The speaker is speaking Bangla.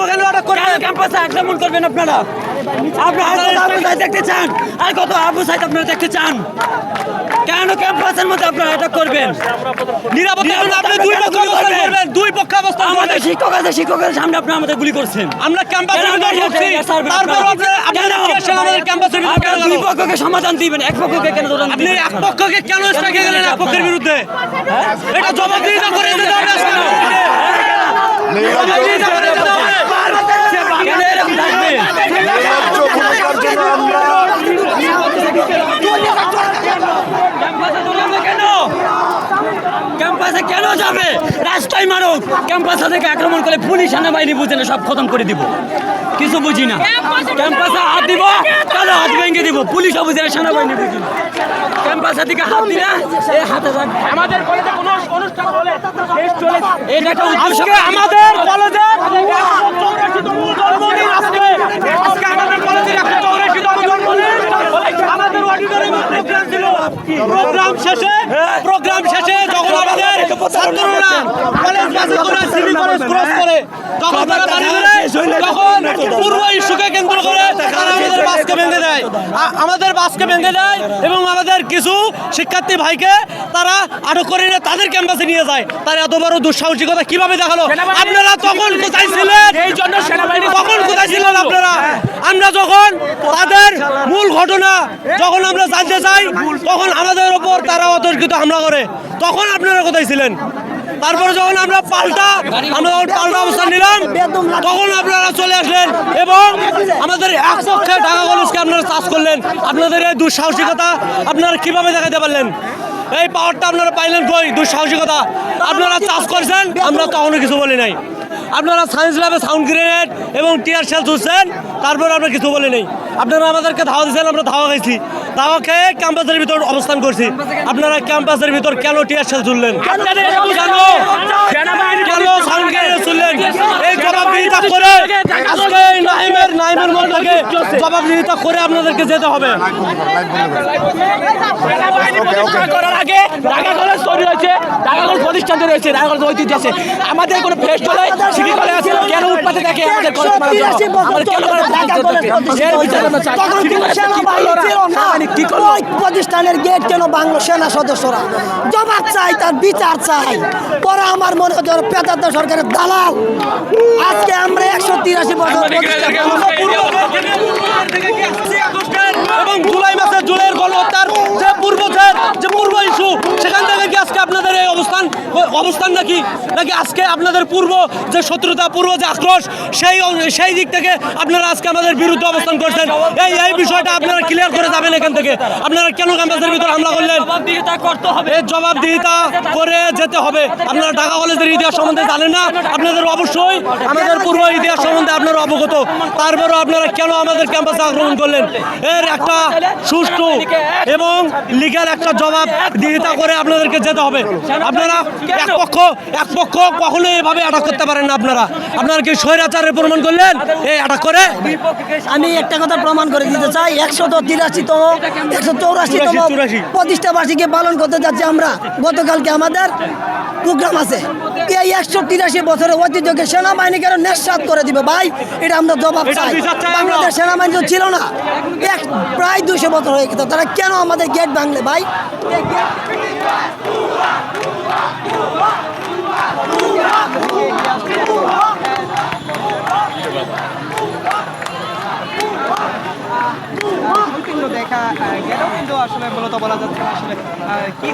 কেন আটক করবেন? ক্যাম্পাসে আক্রমণ করবেন আপনারা? আপনারা দেখতে চান? আর কত আবু সাইদ আপনারা দেখতে চান? কেন ক্যাম্পাসের মধ্যে আপনারা অ্যাটাক করবেন? নিরাপত্তা আপনি দুই পক্ষ অবস্থান করবেন, দুই পক্ষ অবস্থান আমাদের শিক্ষক আছে, শিক্ষকের সামনে আপনারা আমাদের গুলি করছেন। আমরা ক্যাম্পাসের ভিতরে ঢুকছি, তারপর আপনারা আমাদের ক্যাম্পাসের ভিতরে কেন দুই পক্ষকে সমাধান দিবেন, এক পক্ষকে কেন ধরেন? আপনি এক পক্ষকে কেন স্ট্রাইকে গেলেন এক পক্ষের বিরুদ্ধে? এটা জবাবদিহিতা করে দিতে হবে আজকে। জবাবদিহিতা করে দিতে হবে। কেন এরকম থাকবে? ক্যাম্পাসে কেন যাবে? রাস্তায় মারুক, ক্যাম্পাসে থেকে আক্রমণ করে পুলিশ সেনাবাহিনী বুঝে না, সব খতম করে দিব। কিছু বুঝি না। ক্যাম্পাসে হাত দিব, কালো হাত ভেঙে দিব, পুলিশও বুঝে না, সেনাবাহিনী বুঝি না। ক্যাম্পাসের দিকে হাত দিলে এই হাতে আমাদের কলেজে কোনো অনুষ্ঠান হলে শেষ চলে এটা একটা আজকে আমাদের কলেজে 84তম জন্মদিন। আজকে আমাদের কলেজের 184তম জন্মদিন। আমাদের অডিটোরিয়ামে প্রোগ্রাম ছিল। প্রোগ্রাম শেষে যখন আমাদের ছাত্ররা কলেজ বাসে করে সিভি কলেজ ক্রস করে তখন তারা বাড়ি ফিরে, তখন পূর্ব ইস্যুকে কেন্দ্র করে তারা আমাদের বাসকে ভেঙে দেয়, এবং আমাদের কিছু শিক্ষার্থী ভাইকে তারা আটক করে নিয়ে তাদের ক্যাম্পাসে নিয়ে যায়। তার এত বড় দুঃসাহসিকতা কিভাবে দেখালো? আপনারা তখন কোথায় ছিলেন? এই জন্য সেনাবাহিনী তখন কোথায় ছিলেন আপনারা? আমরা যখন তাদের মূল ঘটনা যখন আমরা জানতে চাই, তখন আমাদের ওপর তারা অতর্কিত হামলা করে, তখন আপনারা কোথায় ছিলেন? তারপরে যখন আমরা পাল্টা অবস্থান নিলাম, তখন আপনারা চলে আসলেন এবং আমাদের এক পক্ষে ঢাকা কলেজকে আপনারা চাষ করলেন। আপনাদের এই দুঃসাহসিকতা আপনারা কিভাবে দেখাতে পারলেন? এই পাওয়ারটা আপনারা পাইলেন কই? দুঃসাহসিকতা আপনারা চাষ করছেন, আমরা তখনও কিছু বলি নাই। আপনারা সায়েন্স ল্যাবে সাউন্ড গ্রেনেড এবং টিয়ার শেল ছুটছেন, তারপর আমরা কিছু বলি নাই। আপনারা আমাদেরকে ধাওয়া দিয়েছেন, আমরা ধাওয়া খাইছি, ধাওয়া খেয়ে ক্যাম্পাসের ভিতর অবস্থান করছি। আপনারা ক্যাম্পাসের ভিতর কেন টিয়ার শেল ছুড়লেন? কেন সাউন্ড গ্রেনেড ছুড়লেন? এই জবাবদিহিতা করে আজকে নাইমের মধ্যে জবাবদিহিতা করে আপনাদেরকে যেতে হবে। করার আগে ঢাকা কলেজ তৈরি হয়েছে, ঢাকা কলেজ প্রতিষ্ঠান তৈরি হয়েছে, ঢাকা কলেজ ঐতিহ্য আছে। আমাদের কোনো ফেস চলে সিটি কলেজ আছে, কেন উৎপাতে থাকে আমাদের কলেজ মারার জন্য? আমাদের কেন প্রতিষ্ঠানের গেট কেন বাংলো সেনা সদস্যরা? জবাব চাই, তার বিচার চাই। পরে আমার মনে হয় ৭৫ সরকারের দালাল। আজকে আমরা ১৮৩ বছর এবং জুলাই মাসে জুলাইয়ের গণহত্যার যে পূর্ব ইস্যু, সেখান থেকে কি আজকে আপনাদের এই অবস্থান নাকি আজকে আপনাদের পূর্ব যে শত্রুতা, পূর্ব যে আক্রোশ, সেই দিক থেকে আপনারা আজকে আমাদের বিরুদ্ধে অবস্থান করছেন? এই বিষয়টা আপনারা ক্লিয়ার করে যাবেন এখান থেকে। আপনারা কেন ক্যাম্পাসের ভিতরে হামলা করলেন? এই জবাবদিহিতা করে যেতে হবে। আপনারা ঢাকা কলেজের ইতিহাস সম্বন্ধে জানেন না? আপনাদের অবশ্যই আমাদের পূর্ব ইতিহাস সম্বন্ধে আপনারা অবগত। তারপরও আপনারা কেন আমাদের ক্যাম্পাসে আক্রমণ করলেন? এর একটা সুষ্ঠু এবং লিগ্যাল একটা জবাবদিহিতা করে আপনাদেরকে যেতে হবে। আপনারা এক পক্ষ কখনোই এভাবে অ্যাটাক করতে পারেন না। আপনারা কি স্বৈরাচারের প্রমাণ করলেন এই অ্যাটাক করে? আমি একটা কথা প্রমাণ করে দিতে চাই। ১৮৩তম ১84তম প্রতিষ্ঠা বার্ষিকী পালন করতে যাচ্ছি আমরা। গতকালকে আমাদের প্রোগ্রাম আছে। এই ১৮৩ বছরের ঐতিহ্যকে সেনাবাহিনী কেন নিঃসাত করে দিবে ভাই? এটা আমরা জবাব চাই। বাংলাদেশ সেনাবাহিনী তো ছিল না, প্রায় ২০০ বছর হয়ে গেছে। তারা কেন আমাদের গেট ভাঙলে ভাই? দেখা গেলেও কিন্তু আসলে মূলত বলা যাচ্ছে আসলে কি